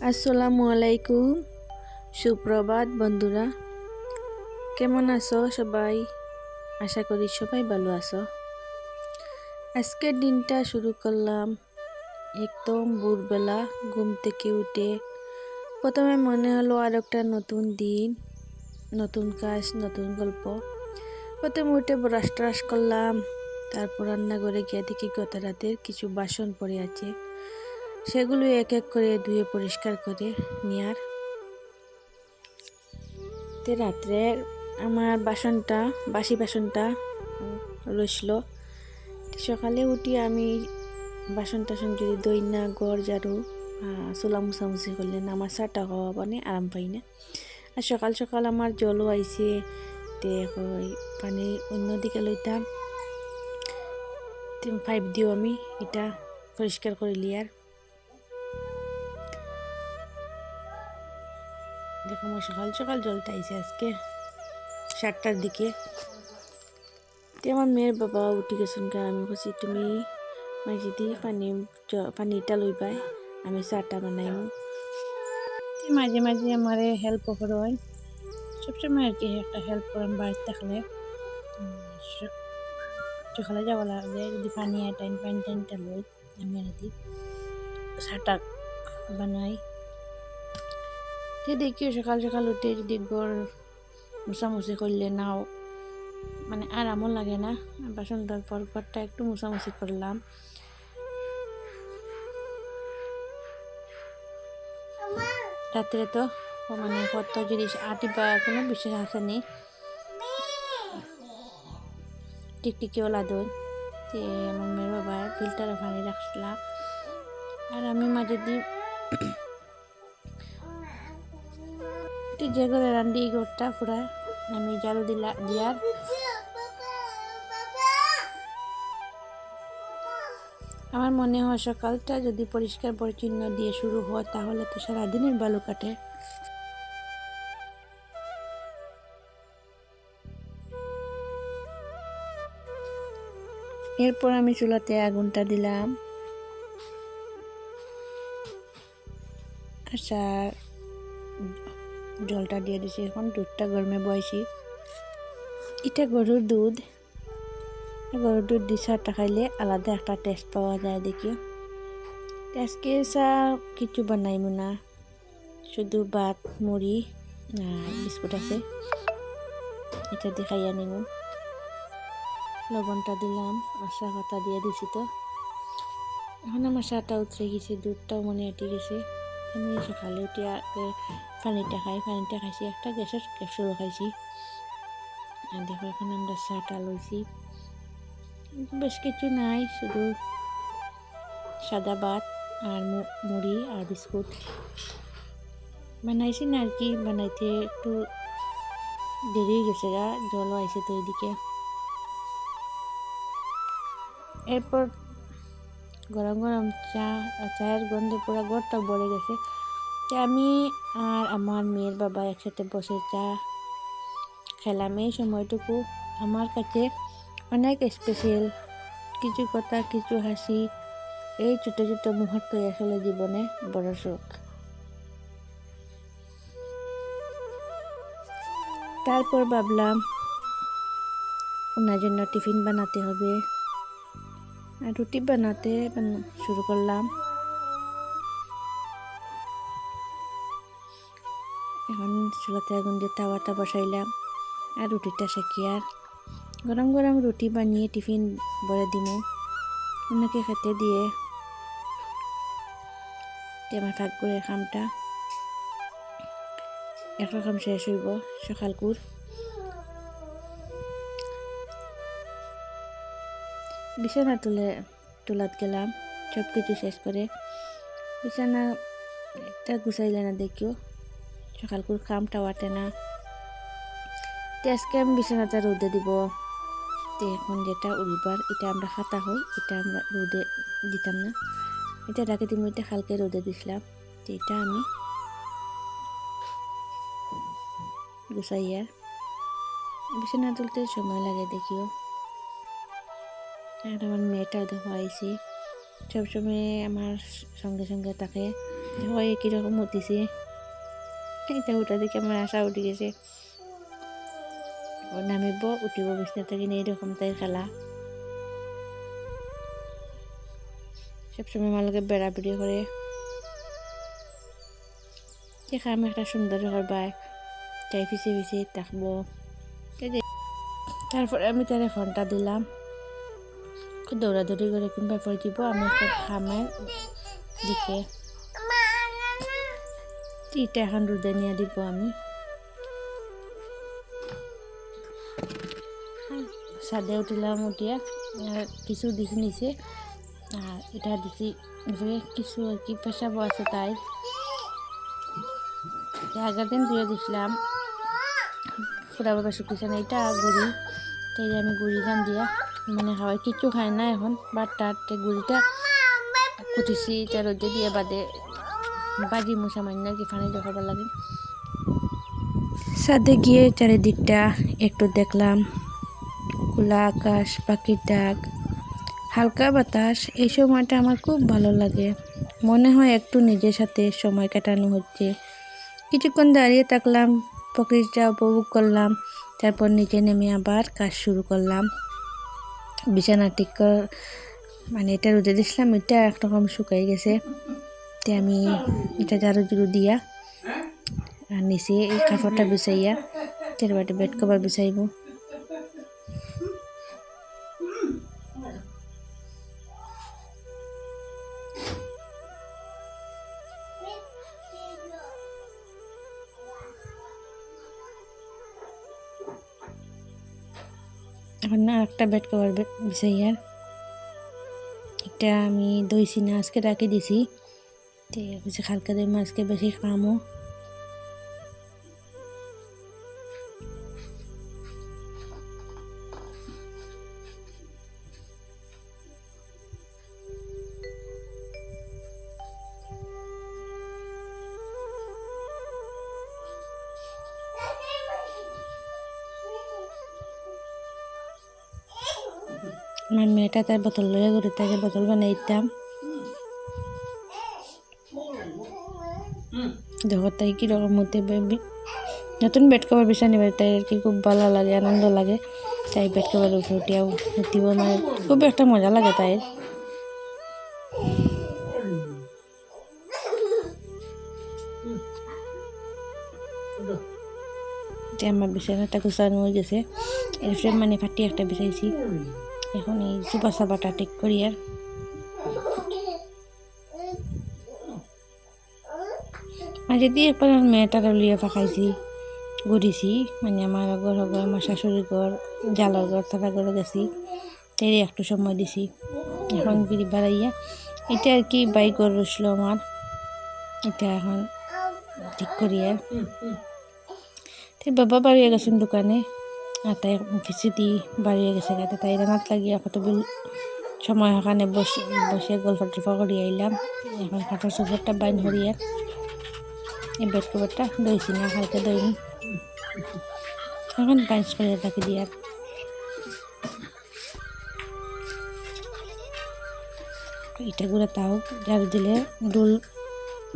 আসসালামু আলাইকুম, সুপ্রভাত বন্ধুরা। কেমন আছো সবাই? আশা করি সবাই ভালো আছো। আজকের দিনটা শুরু করলাম একদম ভোরবেলা ঘুম থেকে উঠে। প্রথমে মনে হলো আর একটা নতুন দিন, নতুন কাজ, নতুন গল্প। প্রথমে উঠে ব্রাশ ট্রাশ করলাম, তারপর রান্নাঘরে গিয়ে দেখি গত রাতের কিছু বাসন পড়ে আছে। সেগুলো এক এক করে ধুয়ে পরিষ্কার করে নেয়ার রাত্রে আমার বাসি বাসনটা রইছিল। সকালে উঠি আমি বাসন টাসন যদি দই না গড় ঝাড়ু চুলা মুছামুছি করলে না আমার চাটা খাওয়া মানে আরাম পাই না। আর সকাল সকাল আমার জলও আইছে, তে পানি অন্যদিকে লইতাম, পাইপ দিও আমি এটা পরিষ্কার করে লিয়ার। দেখো আমার সকাল সকাল জলটা আইছে আজকে 7টার দিকে। আমার মেয়ের বাবা উঠি গেছেন গা, আমি বলছি তুমি মাঝে দিয়ে পানিটা লইবাই, আমি চাটা বানাইম। মাঝে মাঝে আমার হেল্প করেন, সবসময় আর কি একটা হেল্প করেন বাড়িতে থাকলে। সকালে যাওয়া লাগলে যদি পানি টাইনটা লই আমি এনে দিই, চাটা বানাই। দেখি সকাল সকাল উঠে যদি গড় মোছামুছি করলে নাও মানে আরামও লাগে না। বাসন ধোয়ার পর ঘরটা একটু মোছামুছি করলাম। রাত্রে তো মানে কত জিনিস আটিবা কোনো বিশেষ আসেনি, টিকটিকি ওলা দই আমার মেয়ের বাবা ফিল্টারে পানি রাখলা। আর আমি মাঝে দিই যে করে রান্দি ঘরটা পুরা আমি ঝাড়ু দিয়ার। আমার মনে হয় সকালটা যদি পরিষ্কার পরিচ্ছন্ন দিয়ে শুরু হয় তাহলে তো সারাদিনের ভালো কাটে। এরপর আমি চুলাতে আগুনটা দিলাম, আচ্ছা জলটা দিয়ে দিছি। এখন দুধটা গরমে বয়সি, এটা গরুর দুধ দিয়ে চাটা খাইলে আলাদা একটা টেস্ট পাওয়া যায় দেখি। আজকে চা কিছু বানাইব না, শুধু ভাত মুড়ি বিস্কুট আছে, এটা দিয়ে খাইয়া নিব। লবণটা দিলাম, আশা পাতা দিয়ে দিছি। তো এখন আমার চাটা উতরে গেছে, দুধটাও মনে এটি গেছে। আমি সকালে উঠে পানিটা খাইছি, একটা গ্যাসের ক্যাপসুলও খাইছি। আর দেখো এখন আমরা চাটা লইছি, বেশ কিছু নাই, শুধু সাদা ভাত আর মুড়ি আর বিস্কুট বানাইছি না আর কি। বানাইতে একটু দেরি হয়ে গেছে গা, জলও আইছে তো এদিকে। এরপর গরম গরম চায়ের গন্ধে পুরো ঘরটা ভরে গেছে। আমি আর আমার মেয়ের বাবা একসাথে বসে চা খেলাম। এই সময়টুকু আমার কাছে অনেক স্পেশাল, কিছু কথা, কিছু হাসি, এই ছোট ছোট মুহূর্ত আসলে জীবনে বড় সুখ। তারপর ভাবলাম ওনার জন্য টিফিন বানাতে হবে, আর রুটি বানাতে শুরু করলাম। এখন চুলাতে আগুন দিয়ে তাওয়াটা বসাইলাম আর রুটিটা সেঁকি আর গরম গরম রুটি বানিয়ে টিফিন ভরে দিব, ওনাকে খেতে দিয়ে আমার ফাঁক করে খামটা এক রকম শেষ হইব সকালকুর। বিছানা তুলাত গেলাম, সব কিছু শেষ করে বিছানা একটা গুছাইলে না দেখিও সকালকুর খামটা ওয়াটে না। আজকে আমি বিছানাটা রোদে দিব। এখন যেটা উড়িবার এটা আমরা খাতা হই, এটা আমরা রোদে দিতাম না, এটা রাখে তুমি এটা হালকা রোদে দিছিলাম। এটা আমি গুছাইয়া বিছানা তুলতে সময় লাগে দেখিও। আর আমার মেয়েটা দেখো আইছি, সবসময় আমার সঙ্গে সঙ্গে তাকে হয় একই রকম উঠিছে। এটা উঠা দেখে আমার আশা উঠে গেছে, ও নামিব উঠিব বিছনা থেকে, এইরকম তাই খেলা। সবসময় আমার লোকে বেড়াবেড়ি করে, আমি একটা সুন্দর করবাই তাই পিছিয়ে পিছিয়ে থাকবো। তারপরে আমি তার ফোনটা দিলাম, খুব দৌড়াদৌড়ি করে কিংবা পরে দিব আমি একটা খামের দিকে। এটা এখন রোদে নিয়ে দিব আমি। ছাদে উঠিলাম, উঠিয়া কিছু দিছি নিচে, আর এটা দিছি কিছু আর কি পেশাবো আছে তাই। আগের দিন দিয়ে দিছিলাম ফুটা বাবা শুকিয়েছে না, এটা গুড়ি, তাই আমি গুড়ি গান দিয়া মানে খাওয়াই, কিছু খায় না এখন বাট্টাতে গুড়িটা কুটিছি, এটা রোদে দিয়ে বাদে বাজি সামান্য আর কি ফানি দেখাবার লাগে। ছাদে গিয়ে চারিদিকটা একটু দেখলাম, খোলা আকাশ, পাখির ডাক, হালকা বাতাস। এই সময়টা আমার খুব ভালো লাগে, মনে হয় একটু নিজের সাথে সময় কাটানো হচ্ছে। কিছুক্ষণ দাঁড়িয়ে থাকলাম, প্রকৃতিটা উপভোগ করলাম, তারপর নিচে নেমে আবার কাজ শুরু করলাম। বিছানা ঠিক মানে এটা রোদে দিছিলাম, এটা একরকম শুকাই গেছে, তাই আমি এটা ঝাড়ু ঝুড়ু দিয়া আর নিচে এই কাপড়টা বিছাইয়া তেরবাটে বেড কভার বিছাইব। এখন না একটা বেড কভার বিছাইয়ার, এটা আমি দইছি না, আজকে রাখি দিছি, তো হালকা দিয়ে আজকে বেশি কামও। আমার মেয়েটা তার বোতল লইয়া ঘুরে তাকে বোতল বানাই দিতাম, দেখো তাই কীরকম হতে নতুন বেড কভার বিছানি বাড়ি, তাই আর কি খুব ভালো লাগে, আনন্দ লাগে, তাই বেড কভার উপরে উঠিয়াও উঠিব মানে খুব একটা মজা লাগে তাই। আমার বিছানাটা গুছানো হয়ে গেছে, এর ফ্রেম মানে ফাটিয়ে একটা বিছাইছি, এখন এই সুপা সাবাটা ঠিক করি। আর মাঝে দিয়ে একবার মেয়েটার লিয়ে পাকাইছি, ঘুরিছি, মানে আমার ঘর আমার শাশুড়ির ঘর, জালার ঘর, তারা ঘরে গেছি, তাই একটু সময় দিছি। এখন ফিরি বাড়াইয়া এটা আর কি বাইক ঘর রসলো আমার, এটা এখন ঠিক করি। আর তাই বাবা বাড়িয়ে গেছেন দোকানে, আর তাই অফিসে দিয়ে বাড়িয়ে গেছে গাতে, তাই রান্নাত লাগিয়ে কত সময় ওখানে বসে বসে গল্প টল্প করি আইলাম। এখন কাঠের সুপারটা বাইন হরিয়ে এই বেড কভারটা দইছি না, হালকা দইনি, এখন বাইন্স করে থাকি দিয়ে। আর এটা করে তাও ঝাড়ু দিলে ডুল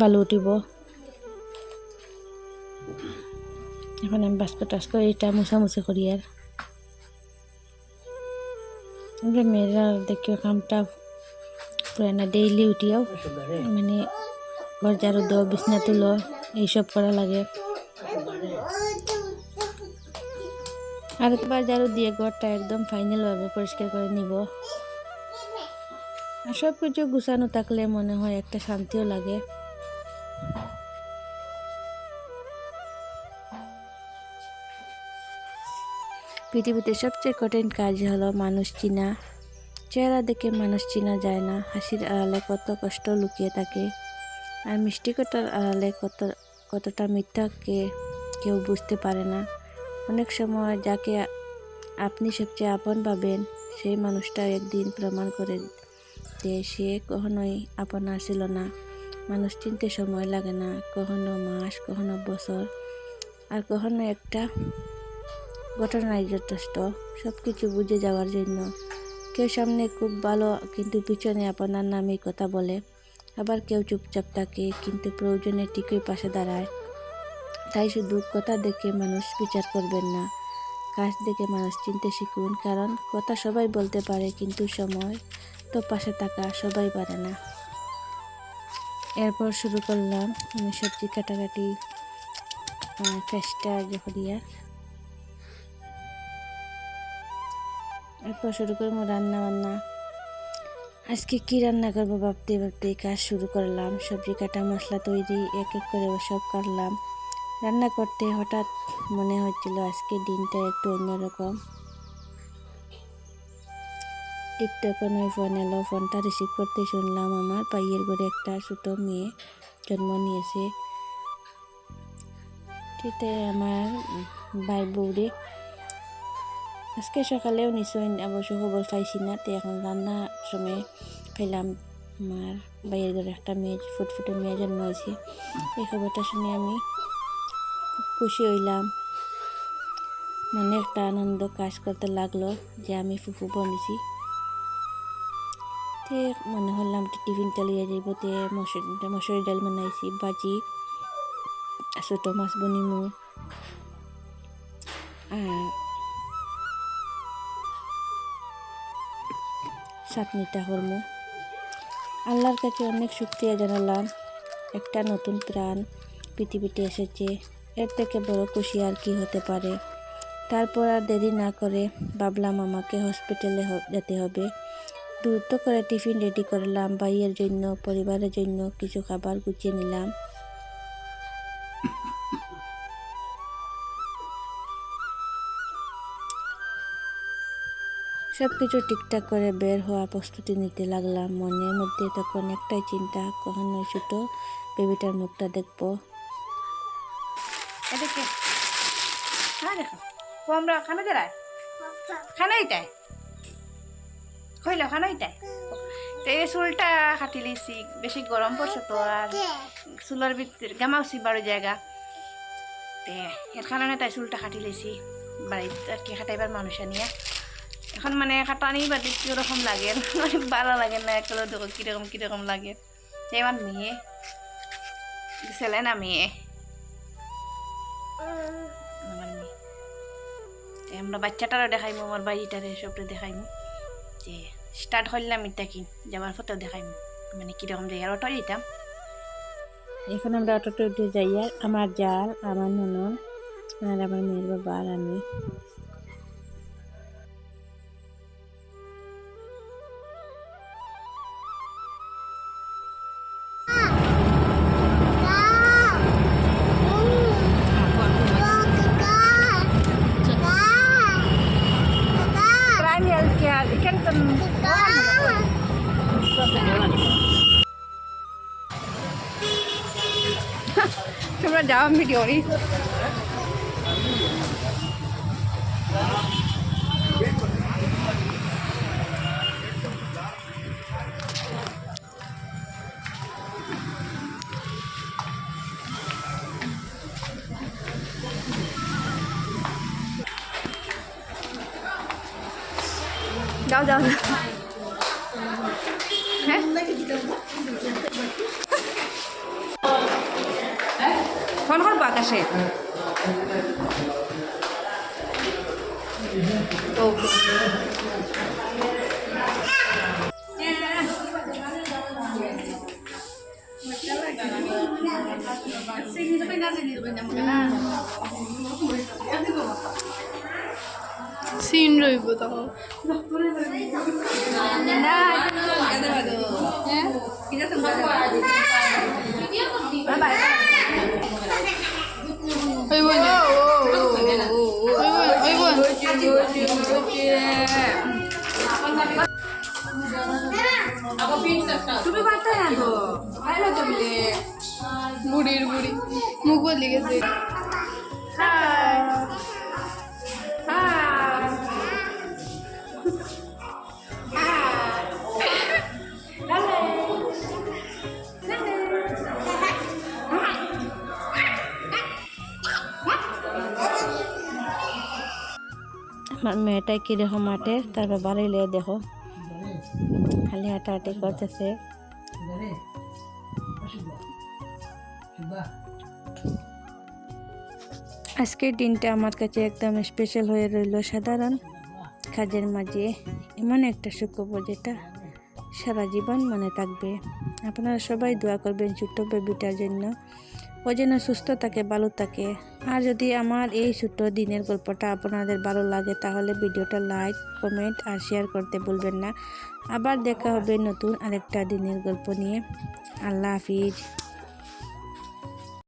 বালু উঠিব। এখন আমি বাস্ক টাস্ক এটা মুছামুছি করি। আর মেয়েরা দেখিও কামটা পুরানা ডেইলি উঠিয়াও মানে ঘর ঝাড়ু দাও, বিছনা তুলো, এইসব করা লাগে। আর একবার ঝাড়ু দিয়ে ঘরটা একদম ফাইনালভাবে পরিষ্কার করে নিব। আর সব কিছু গুছানো থাকলে মনে হয় একটা শান্তিও লাগে। পৃথিবীতে সবচেয়ে কঠিন কাজ হলো মানুষ চিনা। চেহারা দেখে মানুষ চিনা যায় না, হাসির আড়ালে কত কষ্ট লুকিয়ে থাকে, আর মিষ্টিকতার আড়ালে কতটা মিথ্যা কেউ বুঝতে পারে না। অনেক সময় যাকে আপনি সবচেয়ে আপন ভাবেন সেই মানুষটা একদিন প্রমাণ করে যে সে কখনোই আপনার ছিল না। মানুষ চিনতে সময় লাগে না, কখনো মাস, কখনো বছর, আর কখনো একটা ঘটনায় যথেষ্ট সব কিছু বুঝে যাওয়ার জন্য। কেউ সামনে খুব ভালো কিন্তু পিছনে আপনার নামেই কথা বলে, আবার কেউ চুপচাপ থাকে, কিন্তু প্রয়োজনে ঠিকই পাশে দাঁড়ায়। তাই শুধু কথা দেখে মানুষ বিচার করবেন না, কাজ দেখে মানুষ চিনতে শিখুন। কারণ কথা সবাই বলতে পারে, কিন্তু সময় তো পাশে থাকা সবাই পারে না। এরপর শুরু করলাম আমি সবজি কাটাকাটি, ফেসটা করিয়া। এরপর শুরু করবো রান্না বান্না। আজকে কি রান্না করবো ভাবতে ভাবতে কাজ শুরু করলাম। সবজি কাটা, মশলা তৈরি, এক এক করে সব কাটলাম। রান্না করতে হঠাৎ মনে হচ্ছিল আজকে দিনটা একটু অন্যরকম। টিকটকে নয় ফোন এলো, ফোনটা রিসিভ করতে শুনলাম আমার ভাইয়ের ঘরে একটা ছোট মেয়ে জন্ম নিয়েছে। সেটা আমার ভাই বউরে আজকে সকালেও নিশ্চয় অবশ্য খবর পাইছি না। তো এখন রান্নার সময় পেলাম আমার ভাইয়ের ঘরে একটা মেয়ে, ফুটফুটে মেয়ে জন্ম হয়েছে। এই খবরটা শুনে আমি খুব খুশি হইলাম। মনে একটা আনন্দ কাজ করতে লাগলো যে আমি ফুফু বনেছি। তে মনে হলাম টিফিন চালিয়ে যাইব। তে মসুরি ডাল বানাইছি, ভাজি, ছোট মাছ বনিমু, আর চাটনিটা করমু। আল্লাহর কাছে অনেক শুকরিয়া জানালাম, একটা নতুন প্রাণ পৃথিবীতে এসেছে। এর থেকে বড় খুশি আর কি হতে পারে। তারপর আর দেরি না করে ভাবলাম আমাকে হসপিটালে যেতে হবে। দ্রুত করে টিফিন রেডি করলাম, ভাইয়ের জন্য, পরিবারের জন্য কিছু খাবার গুছিয়ে নিলাম। সব কিছু ঠিকঠাক করে বের হওয়ার প্রস্তুতি নিতে লাগলাম। মনের মধ্যে তখন একটাই চিন্তা, কখন ওই ছোট বেবিটার মুখটা দেখবো। এদিকে হ্যাঁ দেখো ও আমরা খানা যারাই খানাইটাই হইল খানাইটাই। তো এই চুলটা কাটি লিছি, বেশি গরম পড়ছে তো, আর চুলের ভিতরে গামাউছি বারো জায়গা। তে এর কারণে তাই চুলটা কাটি লিছি বাড়িতে আর কি খাটাইবার মানুষ নিয়ে। এখন মানে খাটানি বাদে কিরকম লাগে, মানে ভালো লাগে না, একটু দেখো কিরকম কিরকম লাগে। আমার মেয়ে ছেলে না মেয়ে, আমার মেয়ে। আমরা বাচ্চাটারও দেখাইমু, আমার বাড়িটারে সবটা দেখাইমু। যে স্টার্ট করলাম এটা কি যাবার ফটো দেখাইমু, মানে কিরকম যাই আর অটো যেতাম। এখন আমরা অটোতে উঠে যাই, আর আমার জাল, আমার ননদ, আর আমার মেয়ের বাবা আর আমি। প্রাইম হেলথ কেয়ার এখানে তো তোমরা যাও ভিডিও যাও যাও হ্যাঁ ফোন করবো আকাশে তো সিন রইব তখন তুমি পারতে না তো ভালো তো বলে বুড়ির বুড়ি মুখ বদলে গেছে আমার মেয়েটাই কীরকম হাঁটে, তারপর বাড়িলে দেখো খালি হাঁটাহাঁটি করতেছে। আজকের দিনটা আমার কাছে একদম স্পেশাল হয়ে রইল। সাধারণ কাজের মাঝে এমন একটা সুখবর যেটা সারা জীবন মনে থাকবে। আপনারা সবাই দোয়া করবেন ছোট্ট বেবিটার জন্য, ও যেন সুস্থ থাকে, ভালো থাকে। আর যদি আমার এই ছোট্ট দিনের গল্পটা আপনাদের ভালো লাগে তাহলে ভিডিওটা লাইক, কমেন্ট আর শেয়ার করতে ভুলবেন না। আবার দেখা হবে নতুন আরেকটা দিনের গল্প নিয়ে। আল্লাহ হাফিজ।